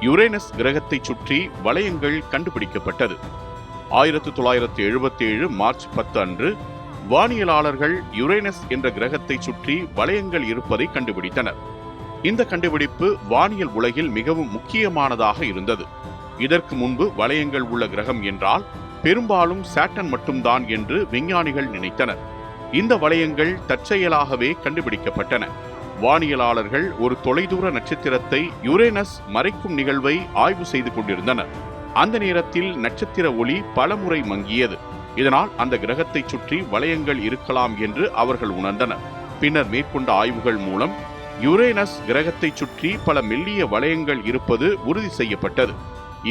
Uranus கிரகத்தை சுற்றி வளையங்கள் கண்டுபிடிக்கப்பட்டது. 1977 மார்ச் 10 அன்று வானியலாளர்கள் யுரேனஸ் என்ற கிரகத்தை சுற்றி வளையங்கள் இருப்பதை கண்டுபிடித்தனர். இந்த கண்டுபிடிப்பு வானியல் உலகில் மிகவும் முக்கியமானதாக இருந்தது. இதற்கு முன்பு வளையங்கள் உள்ள கிரகம் என்றால் பெரும்பாலும் சாட்டர்ன் மட்டும்தான் என்று விஞ்ஞானிகள் நினைத்தனர். இந்த வளையங்கள் தற்செயலாகவே கண்டுபிடிக்கப்பட்டன. வானியலாளர்கள் ஒரு தொலைதூர நட்சத்திரத்தை யுரேனஸ் மறைக்கும் நிகழ்வை ஆய்வு செய்து கொண்டிருந்தனர். அந்த நேரத்தில் நட்சத்திர ஒளி பலமுறை மங்கியது. இதனால் அந்த கிரகத்தை சுற்றி வளையங்கள் இருக்கலாம் என்று அவர்கள் உணர்ந்தனர். பின்னர் மேற்கொண்ட ஆய்வுகள் மூலம் யுரேனஸ் கிரகத்தை சுற்றி பல மெல்லிய வளையங்கள் இருப்பது உறுதி செய்யப்பட்டது.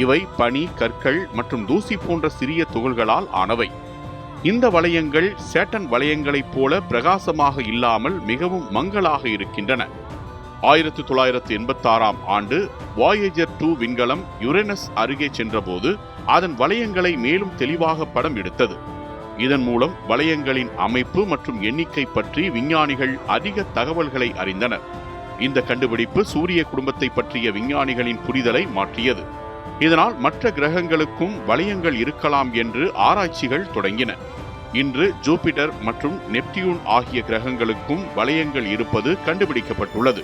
இவை பனி, கற்கள் மற்றும் தூசி போன்ற சிறிய துகள்களால் ஆனவை. இந்த வளையங்கள் சேட்டன் வளையங்களைப் போல பிரகாசமாக இல்லாமல் மிகவும் மங்கலாக இருக்கின்றன. 1986 ஆண்டு வாயேஜர் 2 விண்கலம் யுரேனஸ் அருகே சென்றபோது அதன் வளையங்களை மேலும் தெளிவாக படம் எடுத்தது. இதன் மூலம் வளையங்களின் அமைப்பு மற்றும் எண்ணிக்கை பற்றி விஞ்ஞானிகள் அதிக தகவல்களை அறிந்தனர். இந்த கண்டுபிடிப்பு சூரிய குடும்பத்தை பற்றிய விஞ்ஞானிகளின் புரிதலை மாற்றியது. இதனால் மற்ற கிரகங்களுக்கும் வளையங்கள் இருக்கலாம் என்று ஆராய்ச்சிகள் தொடங்கின. இன்று ஜூபிட்டர் மற்றும் நெப்டியூன் ஆகிய கிரகங்களுக்கும் வளையங்கள் இருப்பது கண்டுபிடிக்கப்பட்டுள்ளது.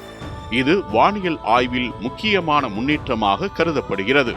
இது வானியல் ஆய்வில் முக்கியமான முன்னேற்றமாக கருதப்படுகிறது.